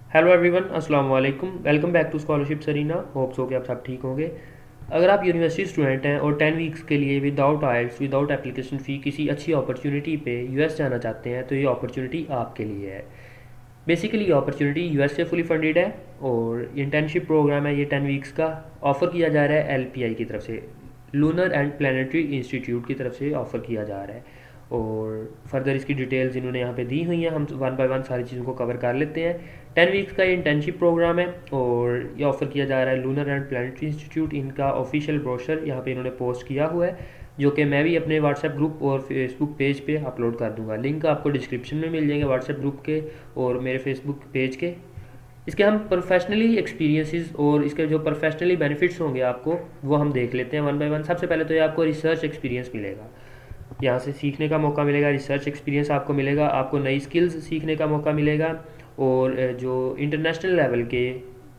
Hello everyone, अस्सलाम वालेकुम। Welcome back to scholarship Sarina. Hopes हो कि आप सब ठीक होंगे। अगर आप यूनिवर्सिटी स्टूडेंट हैं और 10 वीक्स के लिए विदाउट आइल्स विदाउट एप्लीकेशन फ़ी किसी अच्छी अपॉर्चुनिटी पे यूएस जाना चाहते हैं तो ये अपॉर्चुनिटी आपके लिए है। बेसिकली ये अपॉर्चुनिटी यूएस से फुली फंडेड है और इंटर्नशिप प्रोग्राम है। ये 10 वीक्स का ऑफ़र किया जा रहा है एलपीआई की तरफ से, लूनर एंड प्लानिटरी इंस्टीट्यूट की तरफ से ऑफ़र किया जा रहा है। और फर्दर इसकी डिटेल्स इन्होंने यहाँ पे दी हुई हैं, हम वन बाय वन सारी चीज़ों को कवर कर लेते हैं। 10 वीक्स का ये इंटर्नशिप प्रोग्राम है और ये ऑफ़र किया जा रहा है लूनर एंड प्लानिटरी इंस्टीट्यूट। इनका ऑफिशियल ब्रोशर यहाँ पे इन्होंने पोस्ट किया हुआ है, जो कि मैं भी अपने व्हाट्सएप ग्रुप और फेसबुक पेज पे अपलोड कर दूंगा। लिंक आपको डिस्क्रिप्शन में मिल जाएंगे व्हाट्सएप ग्रुप के और मेरे फेसबुक पेज के। इसके हम प्रोफेशनली एक्सपीरियंसेस और इसके जो प्रोफेशनली बेनिफिट्स होंगे आपको वो हम देख लेते हैं वन बाय वन। सबसे पहले तो ये आपको रिसर्च एक्सपीरियंस मिलेगा, यहाँ से सीखने का मौका मिलेगा, रिसर्च एक्सपीरियंस आपको मिलेगा, आपको नई स्किल्स सीखने का मौका मिलेगा। और जो इंटरनेशनल लेवल के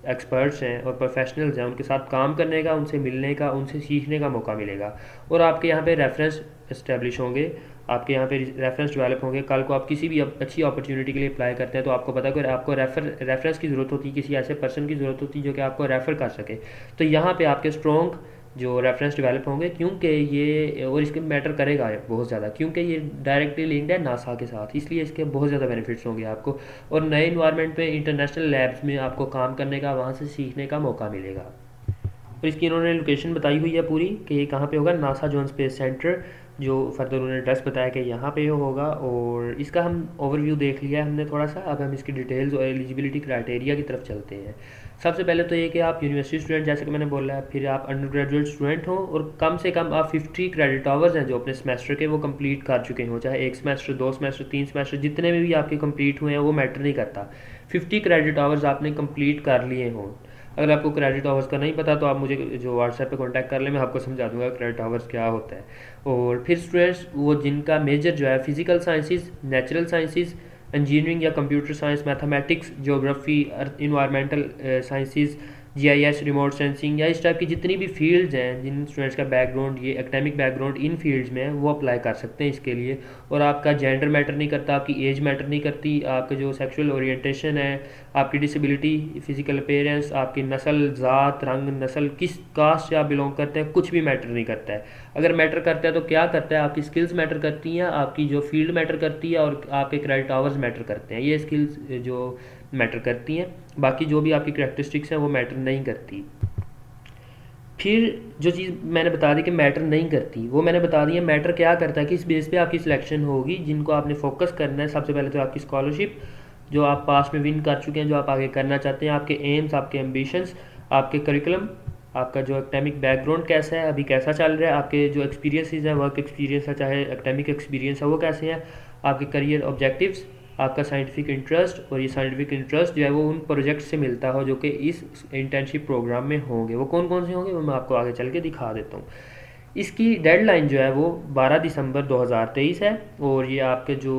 एक्सपर्ट्स हैं और प्रोफेशनल्स हैं उनके साथ काम करने का, उनसे मिलने का, उनसे सीखने का मौका मिलेगा। और आपके यहाँ पे रेफरेंस इस्टेब्लिश होंगे, आपके यहाँ पे रेफरेंस डेवलप होंगे। कल को आप किसी भी अच्छी अपॉर्चुनिटी के लिए अप्लाई करते हैं तो आपको पता है कि आपको रेफरेंस की ज़रूरत होती है, किसी ऐसे पर्सन की ज़रूरत होती है जो कि आपको रेफ़र कर सके। तो यहाँ पे आपके स्ट्रॉन्ग जो रेफरेंस डेवलप होंगे, क्योंकि ये और इसके मैटर करेगा बहुत ज़्यादा, क्योंकि ये डायरेक्टली लिंक्ड है नासा के साथ, इसलिए इसके बहुत ज़्यादा बेनिफिट्स होंगे आपको। और नए इन्वायरमेंट पे इंटरनेशनल लैब्स में आपको काम करने का, वहाँ से सीखने का मौका मिलेगा। और इसकी इन्होंने लोकेशन बताई हुई है पूरी कि ये कहाँ पे होगा, नासा जॉन स्पेस सेंटर। जो फर्दर उन्होंने एड्रेस बताया कि यहाँ पे होगा। और इसका हम ओवरव्यू देख लिया है हमने थोड़ा सा, अब हम इसकी डिटेल्स और एलिजिबिलिटी क्राइटेरिया की तरफ चलते हैं। सबसे पहले तो ये कि आप यूनिवर्सिटी स्टूडेंट, जैसे कि मैंने बोला है, फिर आप अंडर ग्रेजुएट स्टूडेंट हो और कम से कम आप 50 क्रेडिट आवर्स हैं जो अपने सेमेस्टर के वो कंप्लीट कर चुके हों। चाहे एक सेमेस्टर, दो सेमेस्टर, तीन सेमेस्टर, जितने में भी आपके कंप्लीट हुए हैं वो मैटर नहीं करता। 50 क्रेडिट आवर्स आपने कंप्लीट कर लिए हों। अगर आपको क्रेडिट आवर्स का नहीं पता तो आप मुझे जो व्हाट्सएप पे कांटेक्ट कर लें, मैं आपको समझा दूंगा क्रेडिट आवर्स क्या होता है। और फिर स्टूडेंट्स वो जिनका मेजर जो है physical sciences, natural sciences, engineering या computer science, mathematics, geography, environmental sciences, GIS, remote sensing या इस टाइप की जितनी भी फील्ड्स हैं, जिन स्टूडेंट्स का बैकग्राउंड ये एकेडमिक बैकग्राउंड इन फील्ड्स में है, वो अप्लाई कर सकते हैं इसके लिए। और आपका जेंडर मैटर नहीं करता, आपकी एज मैटर नहीं करती, आपका जो सेक्सुअल ओरिएंटेशन है, आपकी डिसेबिलिटी, फिजिकल अपीयरेंस, आपकी नस्ल, ज़ात, रंग, नस्ल, किस कास्ट से आप बिलोंग करते हैं, कुछ भी मैटर नहीं करता है। अगर मैटर करता है तो क्या करता है, आपकी स्किल्स मैटर करती हैं, आपकी जो फील्ड मैटर करती है और आपके क्रेडिट आवर्स मैटर करते हैं। ये स्किल्स जो मैटर करती हैं, बाकी जो भी आपकी करेक्टरिस्टिक्स हैं वो मैटर नहीं करती। फिर जो चीज़ मैंने बता दी कि मैटर नहीं करती, वो मैंने बता दी है मैटर क्या करता है, किस बेस पे आपकी सिलेक्शन होगी, जिनको आपने फोकस करना है। सबसे पहले तो आपकी स्कॉलरशिप जो आप पास में विन कर चुके हैं, जो आप आगे करना चाहते हैं, आपके एम्स, आपके एम्बिशंस, आपके करिकुलम, आपका जो एकेडमिक बैकग्राउंड कैसा है, अभी कैसा चल रहा है, आपके जो एक्सपीरियंसेस हैं, वर्क एक्सपीरियंस है चाहे एकेडमिक एक्सपीरियंस है, वो कैसे हैं, आपके करियर ऑब्जेक्टिव्स, आपका साइंटिफिक इंटरेस्ट। और ये साइंटिफिक इंटरेस्ट जो है वो उन प्रोजेक्ट से मिलता हो जो कि इस इंटर्नशिप प्रोग्राम में होंगे। वो कौन कौन से होंगे वो मैं आपको आगे चल के दिखा देता हूँ। इसकी डेडलाइन जो है वो 12 दिसंबर 2023 है। और ये आपके जो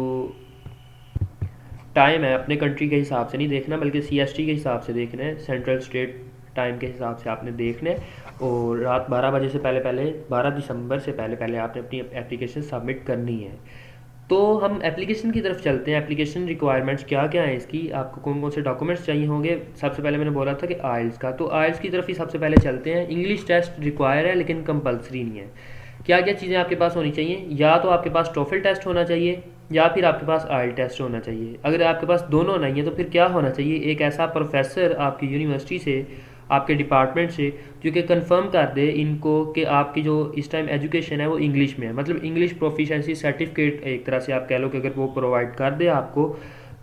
टाइम है अपने कंट्री के हिसाब से नहीं देखना, बल्कि सीएसटी के हिसाब से देखना है, सेंट्रल स्टेट टाइम के हिसाब से आपने देखना है। और रात 12 बजे से पहले पहले, 12 दिसंबर से पहले पहले आपने अपनी एप्लीकेशन सबमिट करनी है। तो हम एप्लीकेशन की तरफ चलते हैं। एप्लीकेशन रिक्वायरमेंट्स क्या क्या हैं इसकी, आपको कौन कौन से डॉक्यूमेंट्स चाहिए होंगे। सबसे पहले मैंने बोला था कि आइल्स का, तो आइल्स की तरफ ही सबसे पहले चलते हैं। इंग्लिश टेस्ट रिक्वायर है लेकिन कंपलसरी नहीं है। क्या क्या चीज़ें आपके पास होनी चाहिए, या तो आपके पास टोफल टेस्ट होना चाहिए या फिर आपके पास आइल टेस्ट होना चाहिए। अगर आपके पास दोनों नहीं है तो फिर क्या होना चाहिए, एक ऐसा प्रोफेसर आपकी यूनिवर्सिटी से, आपके डिपार्टमेंट से, जो कि कंफर्म कर दे इनको कि आपकी जो इस टाइम एजुकेशन है वो इंग्लिश में है। मतलब इंग्लिश प्रोफिशेंसी सर्टिफिकेट एक तरह से आप कह लो कि अगर वो प्रोवाइड कर दे आपको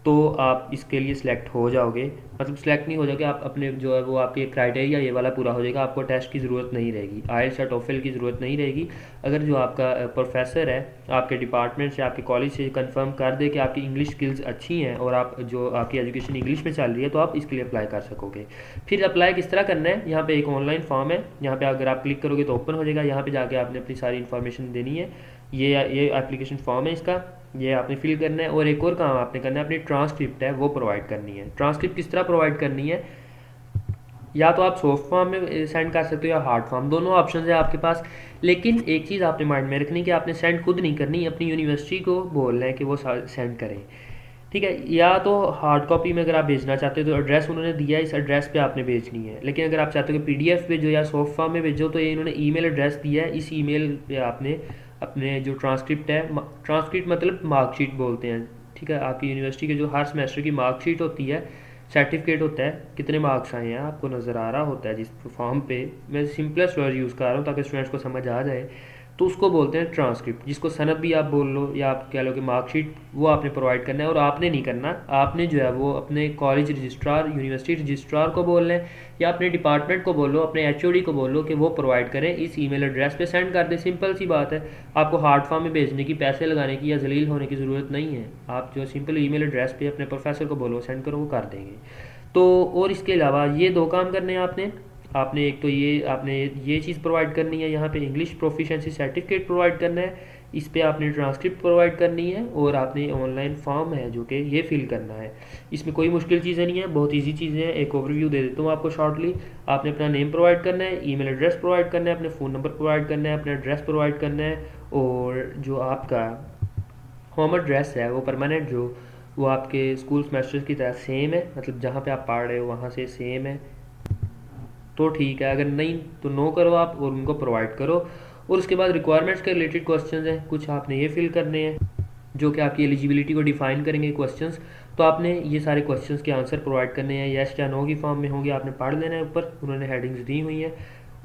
तो आप इसके लिए सिलेक्ट हो जाओगे। मतलब सिलेक्ट नहीं हो जाओगे आप, अपने जो है वो आपके क्राइटेरिया ये वाला पूरा हो जाएगा, आपको टेस्ट की ज़रूरत नहीं रहेगी, आइल्स या टोफल की ज़रूरत नहीं रहेगी। अगर जो आपका प्रोफेसर है आपके डिपार्टमेंट से, आपके कॉलेज से कंफर्म कर दे कि आपकी इंग्लिश स्किल्स अच्छी हैं और आप जो आपकी एजुकेशन इंग्लिश में चल रही है, तो आप इसके लिए अप्लाई कर सकोगे। फिर अप्लाई किस तरह करना है, यहाँ पे एक ऑनलाइन फॉर्म है, यहाँ पे अगर आप क्लिक करोगे तो ओपन हो जाएगा। यहाँ पे जाके आपने अपनी सारी इन्फॉर्मेशन देनी है। ये एप्लीकेशन फॉर्म है इसका, ये आपने फिल करना है। और एक और काम आपने करना है, अपनी ट्रांसक्रिप्ट है वो प्रोवाइड करनी है। ट्रांसक्रिप्ट किस तरह प्रोवाइड करनी है, या तो आप सॉफ्ट फॉर्म में सेंड कर सकते हो या हार्ड फॉर्म, दोनों ऑप्शन है आपके पास। लेकिन एक चीज़ आपने माइंड में रखनी कि आपने सेंड खुद नहीं करनी, अपनी यूनिवर्सिटी को बोलना है कि वो सेंड करें। ठीक है। या तो हार्ड कॉपी में अगर आप भेजना चाहते हो तो एड्रेस उन्होंने दिया है, इस एड्रेस पे आपने भेजनी है। लेकिन अगर आप चाहते हो कि पीडीएफ भेजो या सॉफ्ट फॉर्म में भेजो तो ये इन्होंने ईमेल एड्रेस दिया है, इस ईमेल पे आपने अपने जो ट्रांसक्रिप्ट है, ट्रांसक्रिप्ट मतलब मार्कशीट बोलते हैं, ठीक है, आपकी यूनिवर्सिटी के जो हर सेमेस्टर की मार्कशीट होती है, सर्टिफिकेट होता है, कितने मार्क्स आए हैं आपको नज़र आ रहा होता है जिस फॉर्म पे। मैं सिंपलेस्ट वर्ड यूज़ कर रहा हूँ ताकि स्टूडेंट्स को समझ आ जाए। तो उसको बोलते हैं ट्रांसक्रिप्ट, जिसको सनद भी आप बोल लो या आप कह लो कि मार्कशीट, वो आपने प्रोवाइड करना है। और आपने नहीं करना, आपने जो है वो अपने कॉलेज रजिस्ट्रार, यूनिवर्सिटी रजिस्ट्रार को बोलना है या अपने डिपार्टमेंट को बोलो, अपने एचओडी को बोलो कि वो प्रोवाइड करें, इस ईमेल एड्रेस पे सेंड कर दें। सिंपल सी बात है, आपको हार्ड फॉर्म में भेजने की, पैसे लगाने की या जलील होने की ज़रूरत नहीं है। आप जो सिंपल ईमेल एड्रेस पे अपने प्रोफेसर को बोलो सेंड करो, वो कर देंगे। तो और इसके अलावा ये दो काम करने हैं आपने। आपने एक तो ये आपने ये चीज़ प्रोवाइड करनी है, यहाँ पे इंग्लिश प्रोफिशिएंसी सर्टिफिकेट प्रोवाइड करना है, इस पे आपने ट्रांसक्रिप्ट प्रोवाइड करनी है, और आपने ऑनलाइन फॉर्म है जो कि ये फिल करना है। इसमें कोई मुश्किल चीज़ें नहीं है, बहुत इजी चीज़ें हैं। एक ओवरव्यू दे देता हूँ आपको शॉर्टली। आपने अपना नेम प्रोवाइड करना है, ईमेल एड्रेस प्रोवाइड करना है, अपने फ़ोन नंबर प्रोवाइड करना है, अपना एड्रेस प्रोवाइड करना है, और जो आपका होम एड्रेस है वो परमानेंट, जो वो आपके स्कूल सेमेस्टर की तरह सेम है, मतलब जहाँ पे आप पढ़ रहे हो वहाँ से सेम है तो ठीक है। अगर नहीं तो नो करो आप और उनको प्रोवाइड करो। और उसके बाद रिक्वायरमेंट्स के रिलेटेड क्वेश्चंस हैं कुछ, आपने ये फिल करने हैं जो कि आपकी एलिजिबिलिटी को डिफाइन करेंगे क्वेश्चंस। तो आपने ये सारे क्वेश्चंस के आंसर प्रोवाइड करने हैं, येस या नो की फॉर्म में होंगे, आपने पढ़ लेना है, ऊपर उन्होंने हेडिंग्स दी हुई हैं।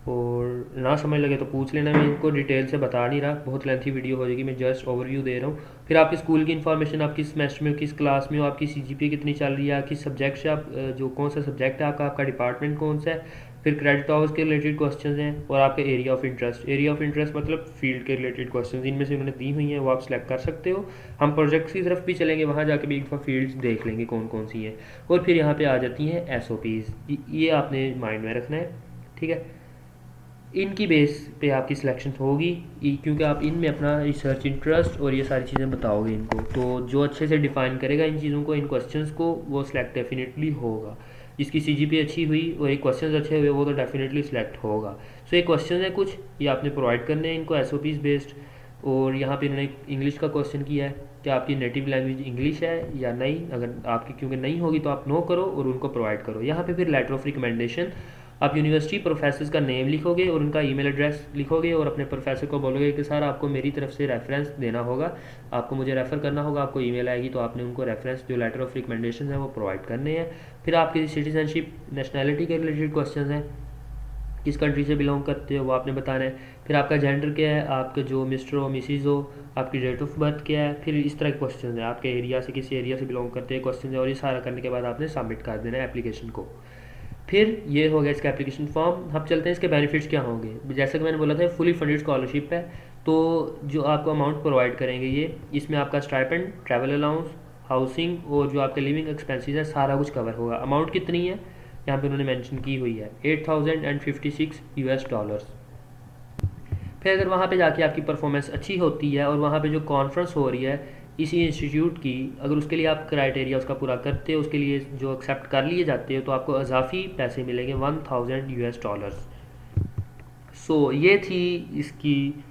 और ना समझ लगे तो पूछ लेना, मैं इनको डिटेल से बता नहीं रहा, बहुत लेंथी वीडियो हो जाएगी, मैं जस्ट ओवरव्यू दे रहा हूँ। फिर आपके स्कूल की इन्फॉर्मेशन, आप किस सेमेस्टर में हो, किस क्लास में हो, आपकी सीजीपीए कितनी चल रही है, किस सब्जेक्ट से आप जो कौन सा सब्जेक्ट है आपका, आपका डिपार्टमेंट कौन सा है। फिर क्रेडिट आवर्स के रिलेटेड क्वेश्चंस हैं, और आपके area of interest, area of interest मतलब फील्ड के रिलेटेड क्वेश्चंस, इनमें से उन्होंने दी हुई हैं, वो आप सेलेक्ट कर सकते हो। हम प्रोजेक्ट्स की तरफ भी चलेंगे, वहाँ जाके भी एक दफ़ा फील्ड्स देख लेंगे कौन कौन सी हैं। और फिर यहाँ पे आ जाती हैं एसओपीज़, ये आपने माइंड में रखना है, ठीक है। इनकी बेस पे आपकी सिलेक्शन होगी, क्योंकि आप इनमें अपना रिसर्च इंटरेस्ट और ये सारी चीज़ें बताओगे इनको, तो जो अच्छे से डिफाइन करेगा इन चीज़ों को, इन क्वेश्चंस को, वो सिलेक्ट डेफिनेटली होगा। जिसकी सीजीपीए अच्छी हुई और एक क्वेश्चंस अच्छे हुए वो तो डेफिनेटली सिलेक्ट होगा। सो ये क्वेश्चन है कुछ, ये आपने प्रोवाइड करने हैं इनको एसओपीज बेस्ड। और यहाँ पे इन्होंने इंग्लिश का क्वेश्चन किया है कि आपकी नेटिव लैंग्वेज इंग्लिश है या नहीं। अगर आपकी क्योंकि नहीं होगी तो आप नो करो और उनको प्रोवाइड करो। यहाँ पे फिर लेटर ऑफ रिकमेंडेशन, आप यूनिवर्सिटी प्रोफेसर का नेम लिखोगे और उनका ईमेल एड्रेस लिखोगे और अपने प्रोफेसर को बोलोगे कि सर आपको मेरी तरफ से रेफरेंस देना होगा, आपको मुझे रेफ़र करना होगा, आपको ईमेल आएगी तो आपने उनको रेफरेंस जो लेटर ऑफ रिकमेंडेशन है वो प्रोवाइड करने हैं। फिर आपकी सिटीजनशिप नेशनैलिटी के रिलेटेड क्वेश्चन हैं, किस कंट्री से बिलोंग करते हो वो आपने बताना है। फिर आपका जेंडर क्या है, आपका जो मिस्टर हो मिसिज़ हो, आपकी डेट ऑफ बर्थ क्या है। फिर इस तरह के क्वेश्चन हैं, आपके एरिया से किसी एरिया से बिलोंग करते हैं क्वेश्चन है। और ये सारा करने के बाद आपने सबमिट कर देना है एप्लीकेशन को। फिर ये हो गया इसका एप्लीकेशन फॉर्म। अब चलते हैं इसके बेनिफिट्स क्या होंगे। जैसा कि मैंने बोला था फुली फंडेड स्कॉलरशिप है, तो जो आपको अमाउंट प्रोवाइड करेंगे ये, इसमें आपका स्टाइपेंड, ट्रैवल अलाउंस, हाउसिंग और जो आपके लिविंग एक्सपेंसेस है सारा कुछ कवर होगा। अमाउंट कितनी है यहाँ पे उन्होंने मेंशन की हुई है, $8,056। फिर अगर वहाँ पे जाके आपकी परफॉर्मेंस अच्छी होती है और वहाँ पे जो कॉन्फ्रेंस हो रही है इसी इंस्टीट्यूट की, अगर उसके लिए आप क्राइटेरिया उसका पूरा करते हो, उसके लिए जो एक्सेप्ट कर लिए जाते हो, तो आपको अजाफी पैसे मिलेंगे $1,000। सो ये थी इसकी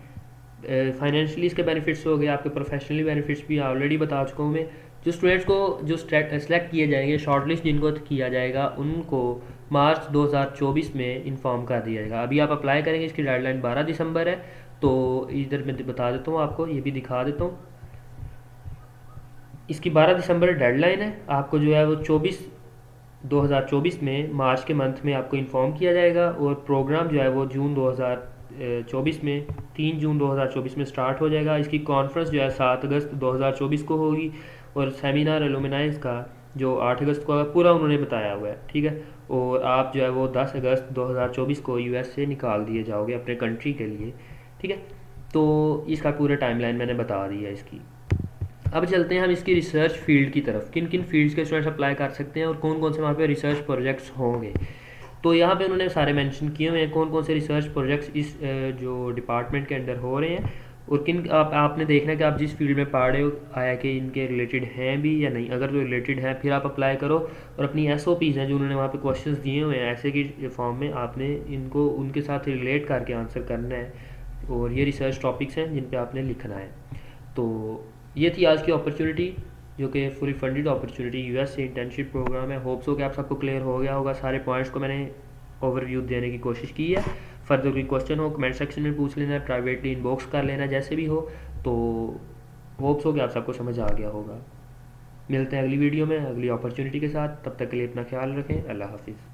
फाइनेंशियली इसके बेनिफिट्स हो गए। आपके प्रोफेशनली बेनिफिट्स भी ऑलरेडी बता चुका हूँ मैं। जो स्टूडेंट्स को जो सेलेक्ट किए जाएंगे, शॉर्टलिस्ट जिनको किया जाएगा, उनको मार्च 2024 में इन्फॉर्म कर दिया जाएगा। अभी आप अप्लाई करेंगे, इसकी डेडलाइन 12 दिसंबर है। तो इधर मैं बता देता हूँ आपको, ये भी दिखा देता हूँ, इसकी 12 दिसंबर डेडलाइन है। आपको जो है वो 2024 में मार्च के मंथ में आपको इन्फॉर्म किया जाएगा। और प्रोग्राम जो है वो जून 2024 में 3 जून 2024 में स्टार्ट हो जाएगा। इसकी कॉन्फ्रेंस जो है 7 अगस्त 2024 को होगी, और सेमिनार एलुमिनाइज का जो 8 अगस्त को पूरा उन्होंने बताया हुआ है, ठीक है। और आप जो है वो 10 अगस्त 2024 को यूएस से निकाल दिए जाओगे अपने कंट्री के लिए, ठीक है। तो इसका पूरा टाइमलाइन मैंने बता दिया है इसकी। अब चलते हैं हम इसकी रिसर्च फील्ड की तरफ, किन किन फील्ड्स के स्टूडेंट्स अप्लाई कर सकते हैं और कौन कौन से वहाँ पे रिसर्च प्रोजेक्ट्स होंगे। तो यहाँ पे उन्होंने सारे मेंशन किए हुए हैं कौन कौन से रिसर्च प्रोजेक्ट्स इस जो डिपार्टमेंट के अंडर हो रहे हैं, और किन आपने देखना है कि आप जिस फील्ड में पढ़ रहे हो आया कि इनके रिलेटेड हैं भी या नहीं। अगर जो रिलेटेड हैं फिर आप अप्लाई करो, और अपनी एसओपीज़ हैं जो उन्होंने वहाँ पे क्वेश्चंस दिए हुए हैं ऐसे की फॉर्म में, आपने इनको उनके साथ रिलेट करके आंसर करना है। और ये रिसर्च टॉपिक्स हैं जिन पे आपने लिखना है। तो ये थी आज की अपॉर्चुनिटी। जो कि फुली फंडेड अपॉर्चुनिटी यूएस से इंटर्नशिप प्रोग्राम है। होप्स हो कि आप सबको क्लियर हो गया होगा, सारे पॉइंट्स को मैंने ओवरव्यू देने की कोशिश की है। फर्दर कोई क्वेश्चन हो कमेंट सेक्शन में पूछ लेना, प्राइवेटली इनबॉक्स कर लेना, जैसे भी हो। तो होप्स हो कि आप सबको समझ आ गया होगा। मिलते हैं अगली वीडियो में अगली अपॉर्चुनिटी के साथ, तब तक के लिए अपना ख्याल रखें। अल्लाह हाफिज़।